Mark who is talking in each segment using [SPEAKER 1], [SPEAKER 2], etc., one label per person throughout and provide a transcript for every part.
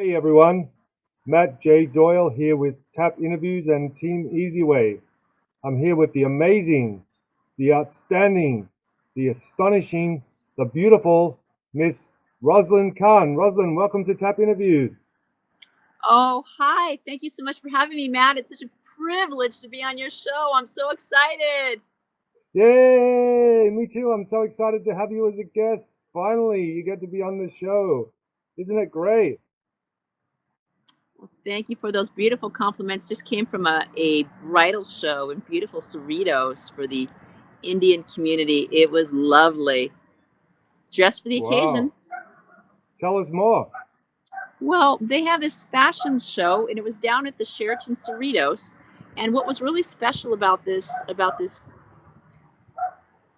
[SPEAKER 1] Hey everyone, Matt J. Doyle here with Tap Interviews and Team Easyway. I'm here with the amazing, the outstanding, the astonishing, the beautiful Miss Rosalyn Kahn. Rosalyn, welcome to Tap Interviews.
[SPEAKER 2] Oh, hi. Thank you so much for having me, Matt. It's such a privilege to be on your show. I'm so excited.
[SPEAKER 1] Yay! Me too. I'm so excited to have you as a guest. Finally, you get to be on the show. Isn't it great?
[SPEAKER 2] Well, thank you for those beautiful compliments. Just came from a bridal show in beautiful Cerritos for the Indian community. It was lovely. Dressed for the occasion.
[SPEAKER 1] Wow. Tell us more.
[SPEAKER 2] Well, they have this fashion show, and it was down at the Sheraton Cerritos. And what was really special about this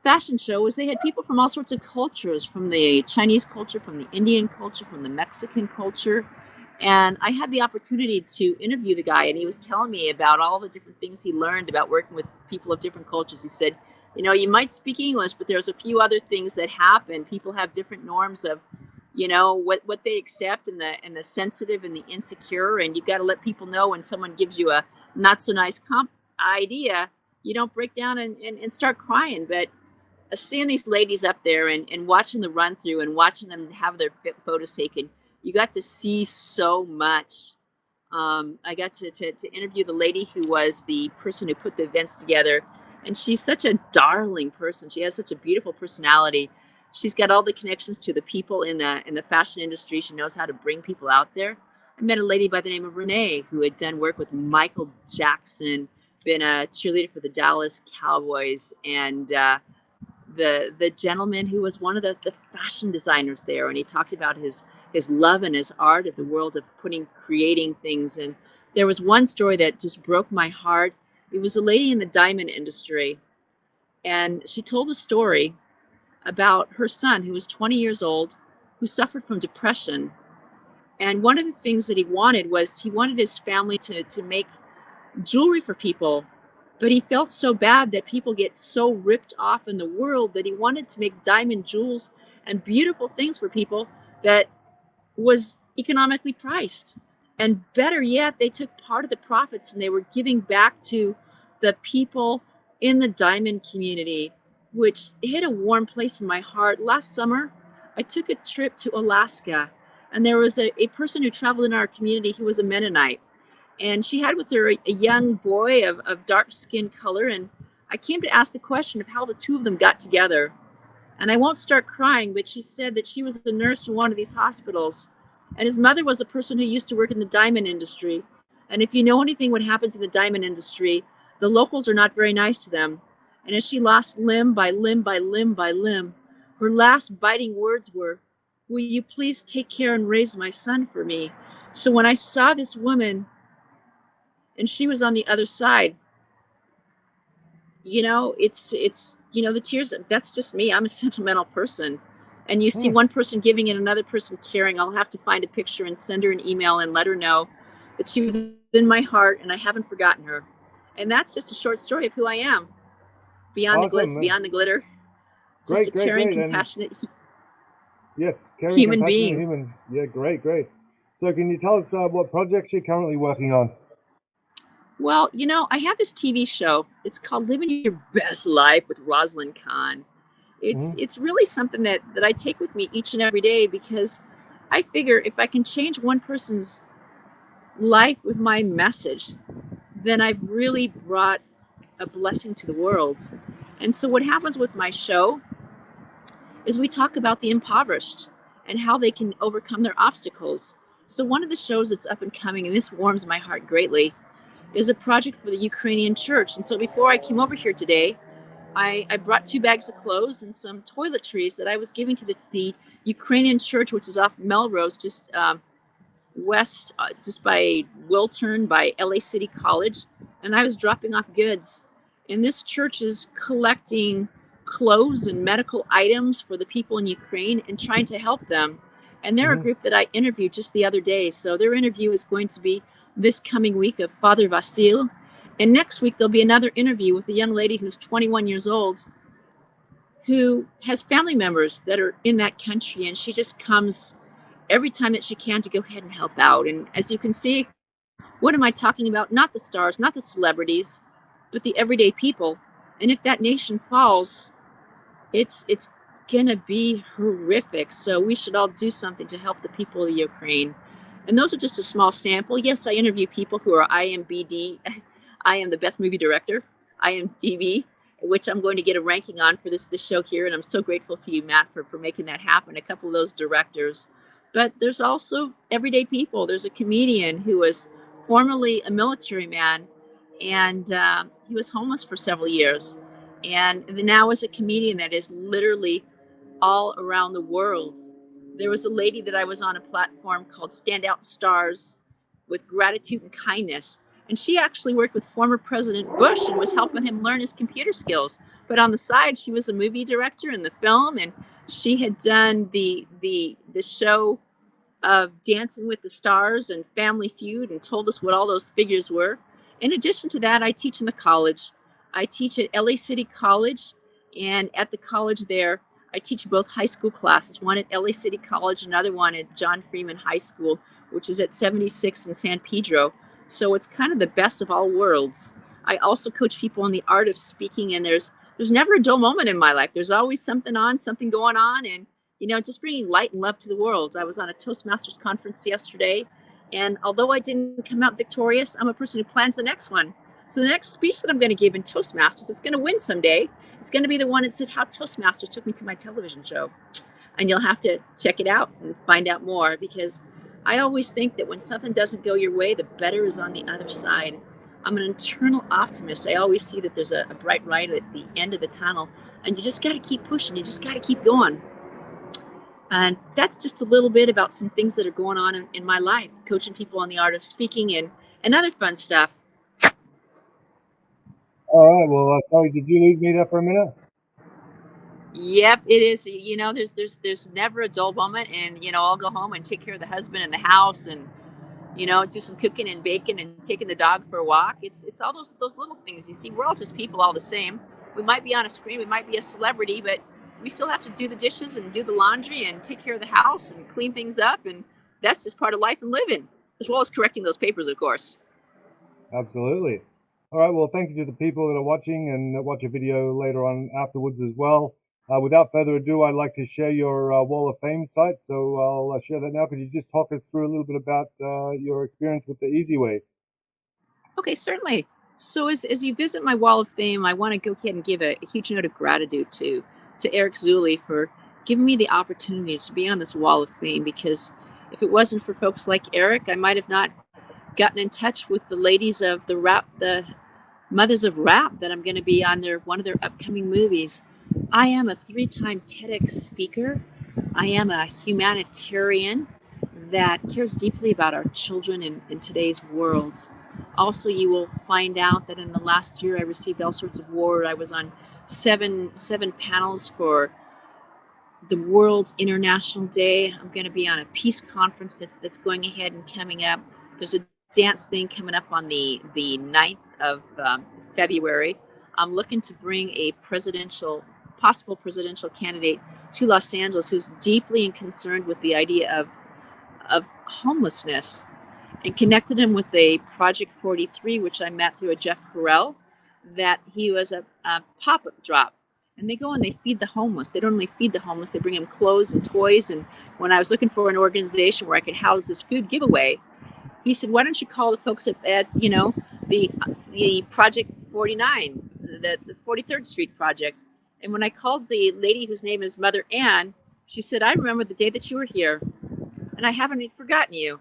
[SPEAKER 2] fashion show was they had people from all sorts of cultures, from the Chinese culture, from the Indian culture, from the Mexican culture. And I had the opportunity to interview the guy, and he was telling me about all the different things he learned about working with people of different cultures. He said, you might speak English, but there's a few other things that happen. People have different norms of, what they accept, and the sensitive and the insecure. And you've got to let people know when someone gives you a not so nice idea, you don't break down and start crying. But seeing these ladies up there and watching the run through and watching them have their photos taken, you got to see so much. I got to interview the lady who was the person who put the events together, and she's such a darling person. She has such a beautiful personality. She's got all the connections to the people in the fashion industry. She knows how to bring people out there. I met a lady by the name of Renee who had done work with Michael Jackson, been a cheerleader for the Dallas Cowboys, and the gentleman who was one of the fashion designers there, and he talked about his love and his art of the world of creating things. And there was one story that just broke my heart. It was a lady in the diamond industry, and she told a story about her son who was 20 years old, who suffered from depression. And one of the things that he wanted his family to make jewelry for people, but he felt so bad that people get so ripped off in the world that he wanted to make diamond jewels and beautiful things for people that was economically priced. And better yet, they took part of the profits and they were giving back to the people in the diamond community, which hit a warm place in my heart. Last summer, I took a trip to Alaska, and there was a person who traveled in our community who was a Mennonite. And she had with her a young boy of dark skin color. And I came to ask the question of how the two of them got together. And I won't start crying, but she said that she was a nurse in one of these hospitals. And his mother was a person who used to work in the diamond industry. And if you know anything what happens in the diamond industry, the locals are not very nice to them. And as she lost limb by limb by limb by limb, her last biting words were, "Will you please take care and raise my son for me?" So when I saw this woman, and she was on the other side, it's the tears. That's just me. I'm a sentimental person. And you see
[SPEAKER 1] Hmm.
[SPEAKER 2] one person giving and another person caring. I'll have to find a picture and send her an email and let her know that she was in my heart and I haven't forgotten her. And that's just a short story of who I am. Beyond the glitz,
[SPEAKER 1] Awesome.
[SPEAKER 2] beyond the glitter. Just a
[SPEAKER 1] Great, great,
[SPEAKER 2] caring,
[SPEAKER 1] great. And
[SPEAKER 2] compassionate
[SPEAKER 1] yes, caring,
[SPEAKER 2] human
[SPEAKER 1] compassionate
[SPEAKER 2] being.
[SPEAKER 1] human. Yeah, great, great. So, can you tell us what projects you're currently working on?
[SPEAKER 2] Well, I have this TV show. It's called Living Your Best Life with Rosalyn Kahn. It's
[SPEAKER 1] Hmm.
[SPEAKER 2] it's really something that I take with me each and every day, because I figure if I can change one person's life with my message, then I've really brought a blessing to the world. And so what happens with my show is we talk about the impoverished and how they can overcome their obstacles. So one of the shows that's up and coming, and this warms my heart greatly, is a project for the Ukrainian church. And so before I came over here today, I brought 2 bags of clothes and some toiletries that I was giving to the Ukrainian church, which is off Melrose, just west, just by Wiltern, by LA City College. And I was dropping off goods. And this church is collecting clothes and medical items for the people in Ukraine and trying to help them. And they're a
[SPEAKER 1] Hmm.
[SPEAKER 2] group that I interviewed just the other day. So their interview is going to be this coming week of Father Vasil. And next week, there'll be another interview with a young lady who's 21 years old who has family members that are in that country. And she just comes every time that she can to go ahead and help out. And as you can see, what am I talking about? Not the stars, not the celebrities, but the everyday people. And if that nation falls, it's gonna be horrific. So we should all do something to help the people of the Ukraine. And those are just a small sample. Yes, I interview people who are IMBD. I am the best movie director, IMDb, which I'm going to get a ranking on for this show here. And I'm so grateful to you, Matt, for making that happen. A couple of those directors. But there's also everyday people. There's a comedian who was formerly a military man, and he was homeless for several years. And now is a comedian that is literally all around the world. There was a lady that I was on a platform called Standout Stars with Gratitude and Kindness. And she actually worked with former President Bush and was helping him learn his computer skills. But on the side, she was a movie director in the film, and she had done the show of Dancing with the Stars and Family Feud and told us what all those figures were. In addition to that, I teach in the college. I teach at LA City College, and at the college there, I teach both high school classes, one at LA City College, another one at John Freeman High School, which is at 76 in San Pedro. So it's kind of the best of all worlds. I also coach people in the art of speaking, and there's never a dull moment in my life. There's always something on, something going on, and just bringing light and love to the world. I was on a Toastmasters conference yesterday, and although I didn't come out victorious, I'm a person who plans the next one. So the next speech that I'm going to give in Toastmasters, it's going to win someday. It's going to be the one that said how Toastmasters took me to my television show. And you'll have to check it out and find out more, because I always think that when something doesn't go your way, the better is on the other side. I'm an internal optimist. I always see that there's a bright light at the end of the tunnel, and you just got to keep pushing. You just got to keep going. And that's just a little bit about some things that are going on in my life, coaching people on the art of speaking and other fun stuff.
[SPEAKER 1] All right. Well, sorry, did you lose me there for a minute?
[SPEAKER 2] Yep, it is. There's never a dull moment, and I'll go home and take care of the husband and the house, and do some cooking and baking and taking the dog for a walk. It's all those little things. You see, we're all just people, all the same. We might be on a screen, we might be a celebrity, but we still have to do the dishes and do the laundry and take care of the house and clean things up, and that's just part of life and living, as well as correcting those papers, of course.
[SPEAKER 1] Absolutely. All right. Well, thank you to the people that are watching and watch a video later on afterwards as well. Without further ado, I'd like to share your Wall of Fame site. So I'll share that now. Could you just talk us through a little bit about your experience with the Easy Way?
[SPEAKER 2] Okay, certainly. So as you visit my Wall of Fame, I want to go ahead and give a huge note of gratitude to Eric Zuley for giving me the opportunity to be on this Wall of Fame, because if it wasn't for folks like Eric, I might have not gotten in touch with the ladies of the mothers of rap that I'm going to be on one of their upcoming movies. I am a 3-time TEDx speaker. I am a humanitarian that cares deeply about our children in today's world. Also, you will find out that in the last year I received all sorts of awards. I was on seven panels for the World International Day. I'm going to be on a peace conference that's going ahead and coming up. There's a dance thing coming up on the 9th of February. I'm looking to bring a possible presidential candidate to Los Angeles who's deeply concerned with the idea of homelessness, and connected him with a Project 43, which I met through a Jeff Carell, that he was a pop-up drop. And they go and they feed the homeless. They don't only feed the homeless, they bring them clothes and toys. And when I was looking for an organization where I could house this food giveaway, he said, why don't you call the folks at the Project 49, the 43rd Street Project. And when I called the lady whose name is Mother Ann, she said, I remember the day that you were here, and I haven't forgotten you.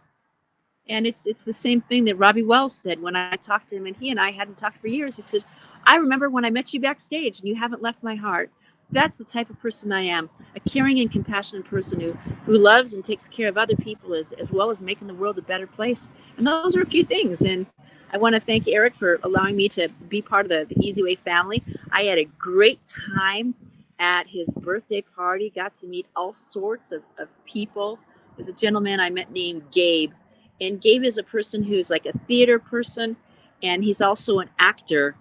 [SPEAKER 2] And it's the same thing that Robbie Wells said when I talked to him, and he and I hadn't talked for years. He said, I remember when I met you backstage, and you haven't left my heart. That's the type of person I am, a caring and compassionate person who loves and takes care of other people as well as making the world a better place. And those are a few things. And I want to thank Eric for allowing me to be part of the Easy Way family. I had a great time at his birthday party, got to meet all sorts of people. There's a gentleman I met named Gabe. And Gabe is a person who's like a theater person, and he's also an actor.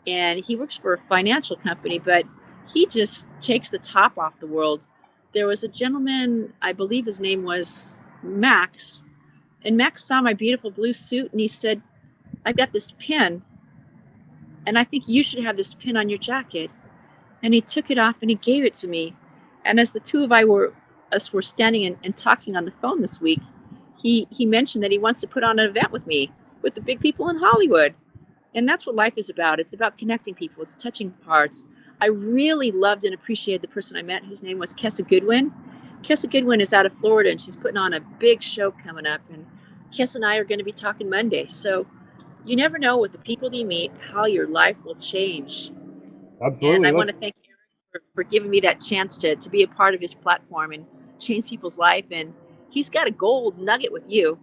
[SPEAKER 2] And he works for a financial company, but he just takes the top off the world. There was a gentleman, I believe his name was Max, and Max saw my beautiful blue suit and he said, "I've got this pin, and I think you should have this pin on your jacket." And he took it off and he gave it to me. And as the two of us were standing and talking on the phone this week, he mentioned that he wants to put on an event with me with the big people in Hollywood. And that's what life is about. It's about connecting people. It's touching hearts. I really loved and appreciated the person I met, whose name was Kessa Goodwin. Kessa Goodwin is out of Florida, and she's putting on a big show coming up. And Kessa and I are going to be talking Monday. So you never know with the people that you meet how your life will change. And
[SPEAKER 1] Absolutely.
[SPEAKER 2] I want to thank Eric for giving me that chance to be a part of his platform and change people's life. And he's got a gold nugget with you.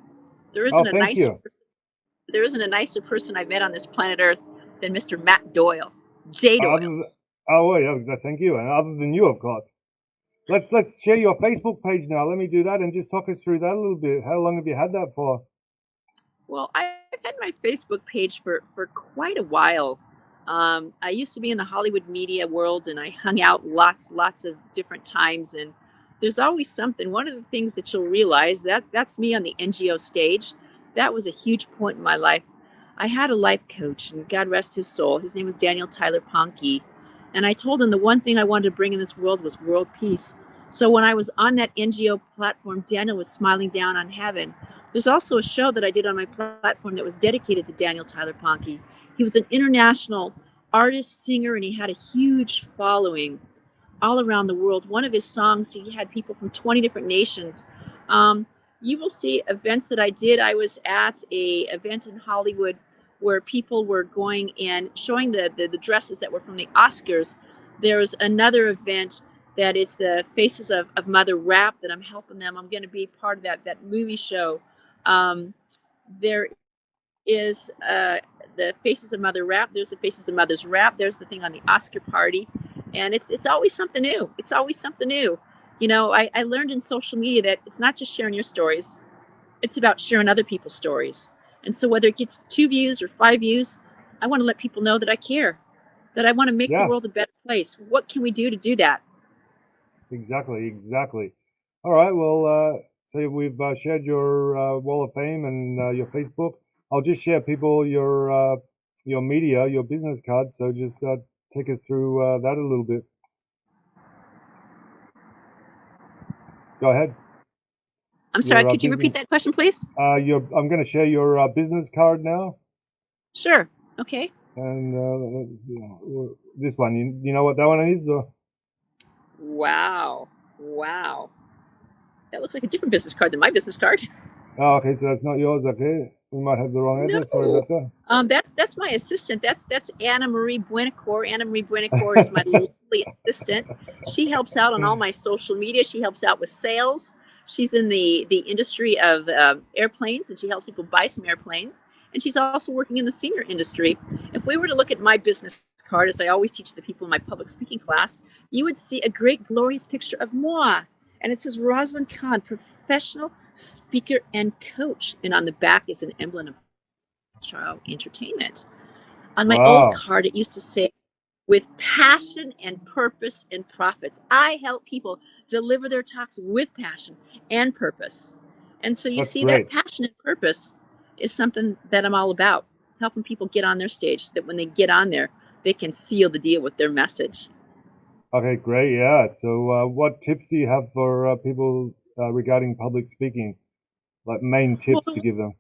[SPEAKER 2] There isn't a
[SPEAKER 1] thank
[SPEAKER 2] nicer
[SPEAKER 1] you.
[SPEAKER 2] there isn't a nicer person I've met on this planet Earth than Mr. Matt Doyle, J. Doyle.
[SPEAKER 1] Yeah, thank you. And other than you, of course. Let's share your Facebook page now. Let me do that and just talk us through that a little bit. How long have you had that for?
[SPEAKER 2] Well, I've had my Facebook page for quite a while. I used to be in the Hollywood media world, and I hung out lots of different times. And there's always something. One of the things that you'll realize that's me on the NGO stage. That was a huge point in my life. I had a life coach, and God rest his soul. His name was Daniel Tyler Ponke, and I told him the one thing I wanted to bring in this world was world peace. So when I was on that NGO platform, Daniel was smiling down on heaven. There's also a show that I did on my platform that was dedicated to Daniel Tyler Ponke. He was an international artist, singer, and he had a huge following all around the world. One of his songs, he had people from 20 different nations. Um, you will see events that I did. I was at a event in Hollywood where people were going and showing the dresses that were from the Oscars. There's another event that is the Faces of Mother Rap that I'm helping them. I'm going to be part of that movie show. There is the Faces of Mother Rap. There's the Faces of Mother's Rap. There's the thing on the Oscar party, and it's always something new. It's always something new. You know, I learned in social media that it's not just sharing your stories; it's about sharing other people's stories. And so, whether it gets 2 views or 5 views, I want to let people know that I care, that I want to make the world a better place. What can we do to do that?
[SPEAKER 1] Exactly. All right. Well, so we've shared your Wall of Fame and your Facebook. I'll just share people your media, your business card. So just take us through that a little bit. Go ahead.
[SPEAKER 2] I'm sorry. Could you repeat that question, please?
[SPEAKER 1] I'm going to share your business card now.
[SPEAKER 2] Sure. Okay.
[SPEAKER 1] And this one, you know what that one is?
[SPEAKER 2] Wow. That looks like a different business card than my business card.
[SPEAKER 1] Oh, okay, so that's not yours. Okay, we might have the wrong address. No. Sorry about
[SPEAKER 2] that. That's my assistant. That's Anna Marie Buenacore. Anna Marie Buenacore is my lovely assistant. She helps out on all my social media. She helps out with sales. She's in the industry of airplanes, and she helps people buy some airplanes. And she's also working in the senior industry. If we were to look at my business card, as I always teach the people in my public speaking class, you would see a great, glorious picture of moi. And it says Rosalyn Kahn, professional speaker and coach. And on the back is an emblem of child entertainment. On my old card, it used to say, with passion and purpose and profits. I help people deliver their talks with passion and purpose. And so you see that passion and purpose is something that I'm all about, helping people get on their stage so that when they get on there, they can seal the deal with their message.
[SPEAKER 1] Okay, great. Yeah. So what tips do you have for people regarding public speaking? Like main tips to give them?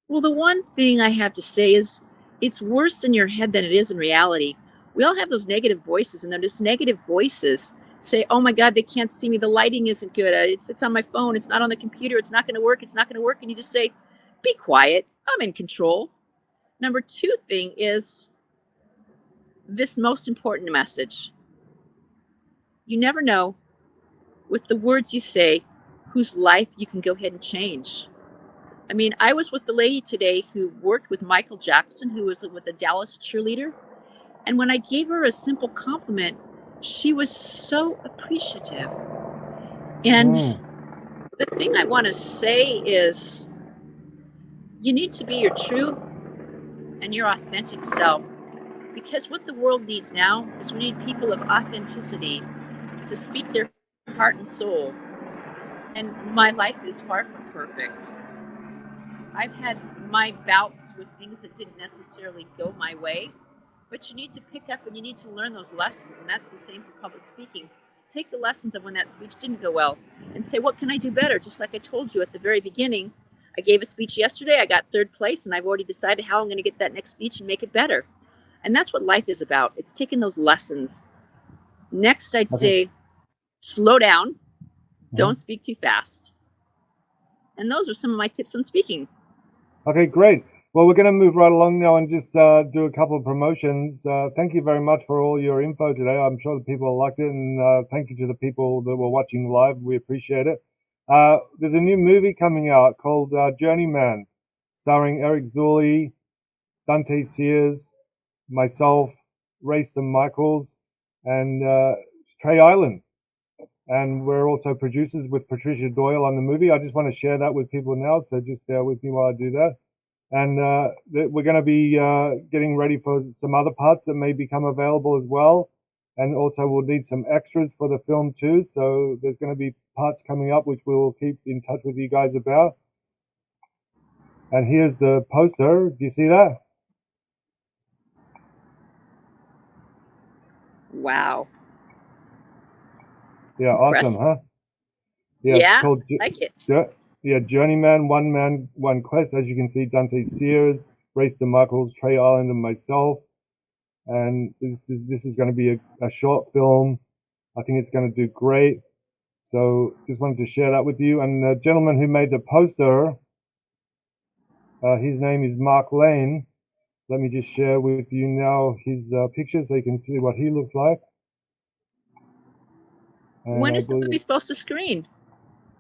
[SPEAKER 2] Well, the one thing I have to say is it's worse in your head than it is in reality. We all have those negative voices, and those negative voices say, "Oh my God, they can't see me. The lighting isn't good. It's on my phone. It's not on the computer. It's not going to work. It's not going to work." And you just say, "Be quiet. I'm in control." Number two thing is this most important message. You never know with the words you say whose life you can go ahead and change. I mean, I was with the lady today who worked with Michael Jackson, who was with the Dallas cheerleader. And when I gave her a simple compliment, she was so appreciative. And the thing I want to say is you need to be your true and your authentic self. Because what the world needs now is we need people of authenticity to speak their heart and soul. And my life is far from perfect. I've had my bouts with things that didn't necessarily go my way, but you need to pick up and you need to learn those lessons. And that's the same for public speaking. Take the lessons of when that speech didn't go well and say, what can I do better? Just like I told you at the very beginning, I gave a speech yesterday, I got third place, and I've already decided how I'm going to get that next speech and make it better. And that's what life is about. It's taking those lessons. Next, I'd
[SPEAKER 1] Okay.
[SPEAKER 2] say, slow down,
[SPEAKER 1] Mm-hmm.
[SPEAKER 2] don't speak too fast. And those are some of my tips on speaking.
[SPEAKER 1] Okay, great. Well, we're going to move right along now and just do a couple of promotions. Thank you very much for all your info today. I'm sure the people liked it, and thank you to the people that were watching live. We appreciate it. There's a new movie coming out called Journeyman, starring Eric Zuley, Dante Sears, myself, Rayston Michaels, and Trey Island. And we're also producers with Patricia Doyle on the movie. I just want to share that with people now, so just bear with me while I do that. And we're going to be getting ready for some other parts that may become available as well. And also we'll need some extras for the film too. So there's going to be parts coming up which we will keep in touch with you guys about. And here's the poster. Do you see that?
[SPEAKER 2] Wow.
[SPEAKER 1] Yeah,
[SPEAKER 2] Impressive.
[SPEAKER 1] awesome, huh?
[SPEAKER 2] Yeah,
[SPEAKER 1] it's called
[SPEAKER 2] like it.
[SPEAKER 1] Journeyman, One Man, One Quest. As you can see, Dante Sears, Rayston Michaels, Trey Island, and myself. And this is going to be a short film. I think it's going to do great. So just wanted to share that with you. And the gentleman who made the poster, his name is Mark Lane. Let me just share with you now his picture so you can see what he looks like. And
[SPEAKER 2] When is the movie supposed to screen?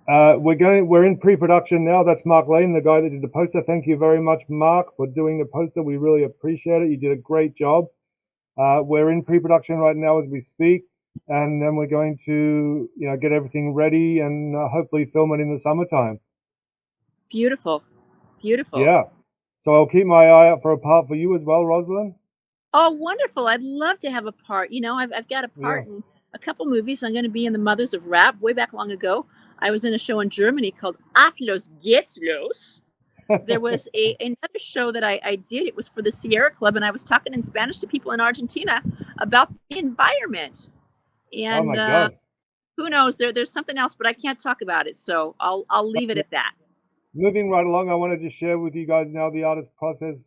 [SPEAKER 1] We're in pre-production now. That's Mark Lane, the guy that did the poster. Thank you very much, Mark, for doing the poster. We really appreciate it. You did a great job. We're in pre-production right now as we speak, and then we're going to, get everything ready and hopefully film it in the summertime.
[SPEAKER 2] Beautiful. Beautiful.
[SPEAKER 1] Yeah. So I'll keep my eye out for a part for you as well, Rosalyn.
[SPEAKER 2] Oh, wonderful. I'd love to have a part. I've got a part in a couple movies. I'm going to be in The Mothers of Rap way back long ago. I was in a show in Germany called Auf los geht's los. There was another show that I did. It was for the Sierra Club, and I was talking in Spanish to people in Argentina about the environment. And
[SPEAKER 1] Oh my God.
[SPEAKER 2] who knows? There's something else, but I can't talk about it. So I'll leave it at that.
[SPEAKER 1] Moving right along, I want to just share with you guys now the artist process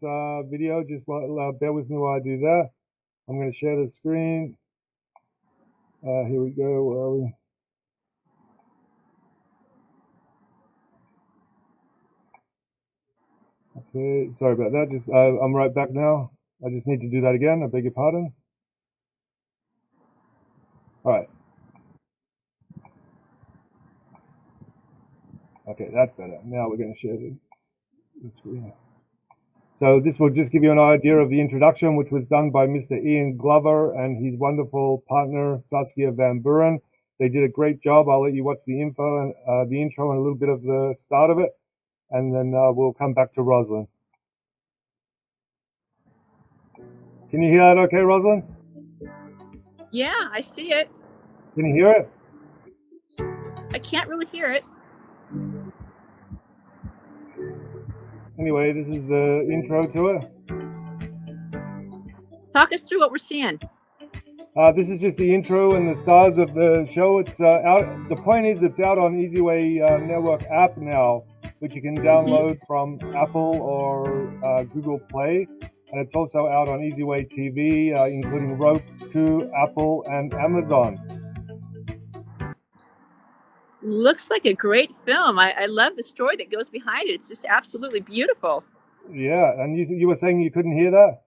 [SPEAKER 1] video. Just bear with me while I do that. I'm going to share the screen. Here we go. Where are we? Okay, sorry about that. Just I'm right back now. I just need to do that again. I beg your pardon. All right. Okay, that's better. Now we're going to share the screen. So this will just give you an idea of the introduction, which was done by Mr. Ian Glover and his wonderful partner, Saskia Van Buren. They did a great job. I'll let you watch the info and the intro and a little bit of the start of it. And then we'll come back to Rosalyn. Can you hear that okay, Rosalyn?
[SPEAKER 2] Yeah, I see it.
[SPEAKER 1] Can you hear it?
[SPEAKER 2] I can't really hear it.
[SPEAKER 1] Anyway, this is the intro to it.
[SPEAKER 2] Talk us through what we're seeing.
[SPEAKER 1] This is just the intro and the stars of the show. It's out. The point is, it's out on EasyWay Network app now, which you can download from Apple or Google Play, and it's also out on EasyWay TV, including Roku, Apple, and Amazon.
[SPEAKER 2] Looks like a great film. I love the story that goes behind it. It's just absolutely beautiful.
[SPEAKER 1] Yeah, and you were saying you couldn't hear that?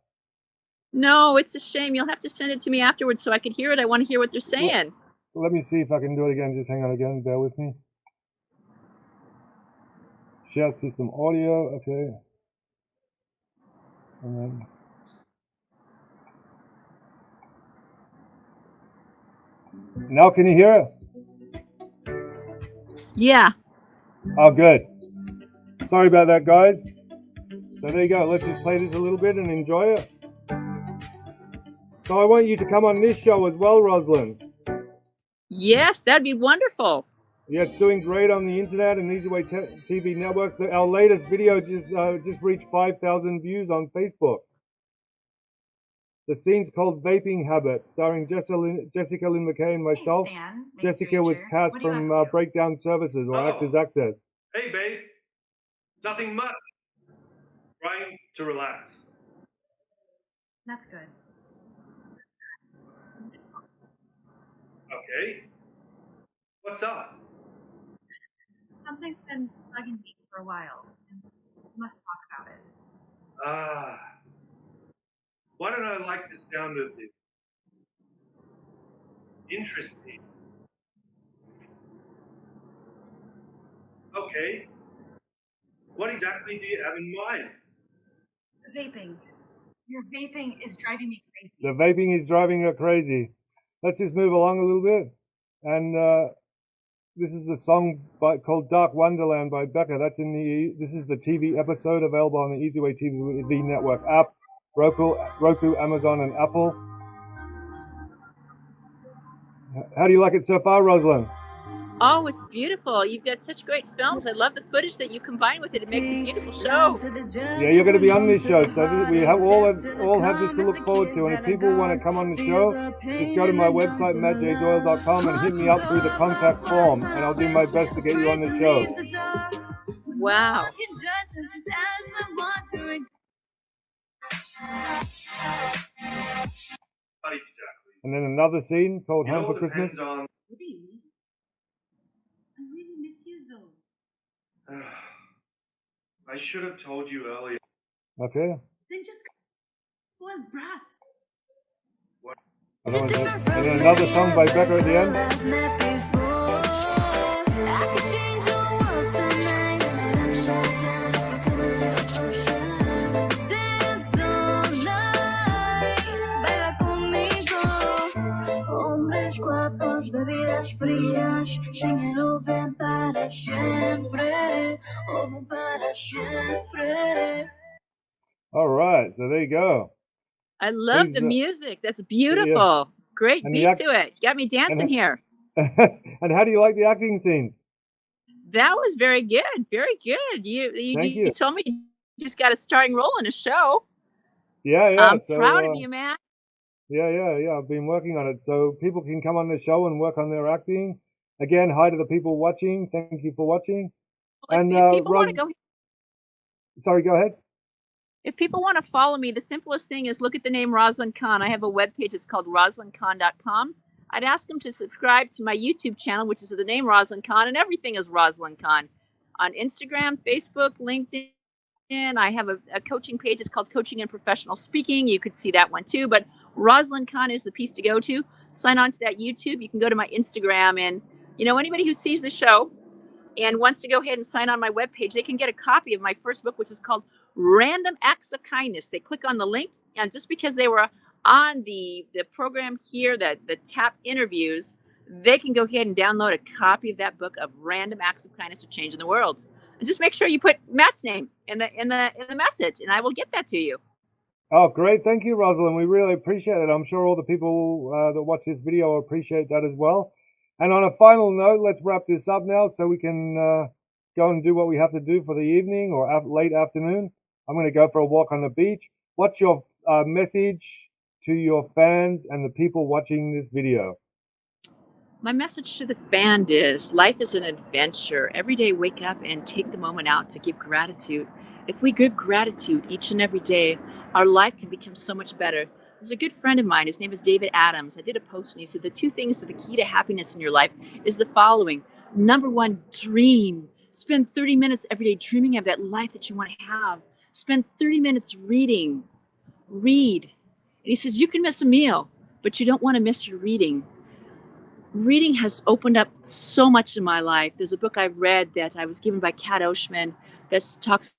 [SPEAKER 2] No, it's a shame. You'll have to send it to me afterwards so I could hear it. I want to hear what they're saying.
[SPEAKER 1] Well, let me see if I can do it again. Just hang on again. Bear with me. Share system audio. Okay. And then now can you hear it?
[SPEAKER 2] Yeah.
[SPEAKER 1] Oh, good. Sorry about that, guys. So there you go. Let's just play this a little bit and enjoy it. So I want you to come on this show as well, Rosalyn.
[SPEAKER 2] Yes, that'd be wonderful.
[SPEAKER 1] Yeah, it's doing great on the internet and Easy Way TV network. Our latest video just reached 5,000 views on Facebook. The scene's called Vaping Habit, starring Jessica Lynn McKay and myself.
[SPEAKER 3] Hey, Stan,
[SPEAKER 1] Jessica was cast
[SPEAKER 3] what are you
[SPEAKER 1] from
[SPEAKER 3] up to?
[SPEAKER 1] Breakdown Services or Actors Access.
[SPEAKER 4] Hey, babe. Nothing much. Trying to relax.
[SPEAKER 3] That's good.
[SPEAKER 4] Okay. What's up?
[SPEAKER 3] Something's been bugging me for a while, and we must talk about it.
[SPEAKER 4] Ah. Why don't I like the sound of this? Interesting. Okay. What exactly do you have in mind?
[SPEAKER 3] Vaping. Your vaping is driving me crazy.
[SPEAKER 1] The vaping is driving her crazy. Let's just move along a little bit. And this is a song called Dark Wonderland by Becca. This is the TV episode available on the Easy Way TV network app, Roku, Amazon, and Apple. How do you like it so far, Rosalyn?
[SPEAKER 2] Oh, it's beautiful. You've got such great films. I love the footage that you combine with it. It makes a beautiful show.
[SPEAKER 1] Yeah, you're going to be on this show, so we all have this to look forward to. And if people want to come on the show, just go to my website, mattjdoyle.com, and hit me up through the contact form, and I'll do my best to get you on the show.
[SPEAKER 2] Wow.
[SPEAKER 4] Not exactly.
[SPEAKER 1] And then another scene called
[SPEAKER 4] It
[SPEAKER 1] Home
[SPEAKER 4] all
[SPEAKER 1] for Christmas.
[SPEAKER 4] depends on.
[SPEAKER 3] What do you mean? I really miss you, though.
[SPEAKER 4] I should have told you earlier.
[SPEAKER 1] Okay.
[SPEAKER 3] Then just spoiled brat.
[SPEAKER 1] And then another song by Becca at the end.
[SPEAKER 5] Bebidas frías, singing over para siempre, over para siempre.
[SPEAKER 1] All right, so there you go.
[SPEAKER 2] I love the music. That's beautiful. Yeah. Great
[SPEAKER 1] and
[SPEAKER 2] beat to it. Got me dancing here.
[SPEAKER 1] And how do you like the acting scenes?
[SPEAKER 2] That was very good. Very good. You told me you just got a starring role in a show.
[SPEAKER 1] Yeah.
[SPEAKER 2] I'm proud of you, man.
[SPEAKER 1] Yeah. I've been working on it. So people can come on the show and work on their acting. Again, hi to the people watching. Thank you for watching.
[SPEAKER 2] Well, and if people want to go...
[SPEAKER 1] Sorry, go ahead.
[SPEAKER 2] If people want to follow me, the simplest thing is look at the name Rosalyn Kahn. I have a webpage. It's called rosalynkahn.com. I'd ask them to subscribe to my YouTube channel, which is the name Rosalyn Kahn, and everything is Rosalyn Kahn. On Instagram, Facebook, LinkedIn, I have a coaching page. It's called Coaching and Professional Speaking. You could see that one too. But Rosalyn Kahn is the piece to go to. Sign on to that YouTube. You can go to my Instagram. And, anybody who sees the show and wants to go ahead and sign on my webpage, they can get a copy of my first book, which is called Random Acts of Kindness. They click on the link, and just because they were on the program here, the TAP interviews, they can go ahead and download a copy of that book of Random Acts of Kindness for Changing the World. And just make sure you put Matt's name in the message, and I will get that to you.
[SPEAKER 1] Oh, great. Thank you, Rosalyn. We really appreciate it. I'm sure all the people that watch this video appreciate that as well. And on a final note, let's wrap this up now so we can go and do what we have to do for the evening or late afternoon. I'm going to go for a walk on the beach. What's your message to your fans and the people watching this video?
[SPEAKER 2] My message to the fan is life is an adventure. Every day, wake up and take the moment out to give gratitude. If we give gratitude each and every day, our life can become so much better. There's a good friend of mine, his name is David Adams. I did a post and he said the two things to the key to happiness in your life is the following. Number one, dream. Spend 30 minutes every day dreaming of that life that you want to have. Spend 30 minutes reading. Read. And he says you can miss a meal, but you don't want to miss your reading. Reading has opened up so much in my life. There's a book I read that I was given by Kat Oshman that talks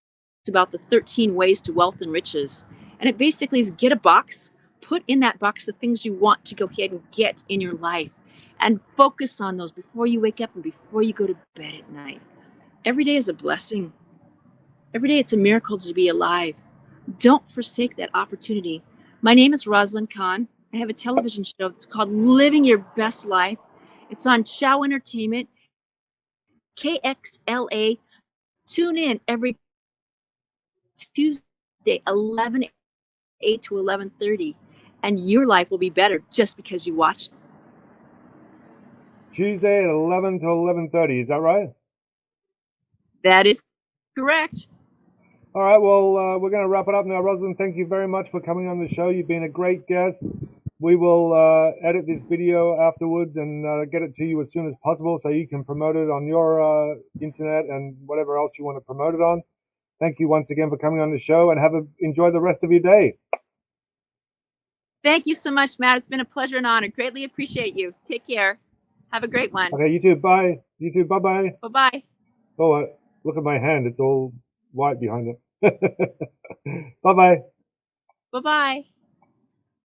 [SPEAKER 2] about the 13 ways to wealth and riches. And it basically is get a box, put in that box the things you want to go ahead and get in your life, and focus on those before you wake up and before you go to bed at night. Every day is a blessing. Every day it's a miracle to be alive. Don't forsake that opportunity. My name is Rosalyn Kahn. I have a television show that's called Living Your Best Life. It's on Chow Entertainment. KXLA. Tune in every Tuesday, 8 to 11:30, and your life will be better just because you watched.
[SPEAKER 1] Tuesday at 11 to 11:30. Is that right?
[SPEAKER 2] That is correct.
[SPEAKER 1] All right. Well, we're going to wrap it up now. Rosalyn, thank you very much for coming on the show. You've been a great guest. We will edit this video afterwards and get it to you as soon as possible so you can promote it on your internet and whatever else you want to promote it on. Thank you once again for coming on the show, and enjoy the rest of your day.
[SPEAKER 2] Thank you so much, Matt. It's been a pleasure and honor. Greatly appreciate you. Take care. Have a great one.
[SPEAKER 1] Okay, you too. Bye. You too. Bye-bye.
[SPEAKER 2] Bye-bye.
[SPEAKER 1] Oh, look at my hand. It's all white behind it. Bye-bye.
[SPEAKER 2] Bye-bye.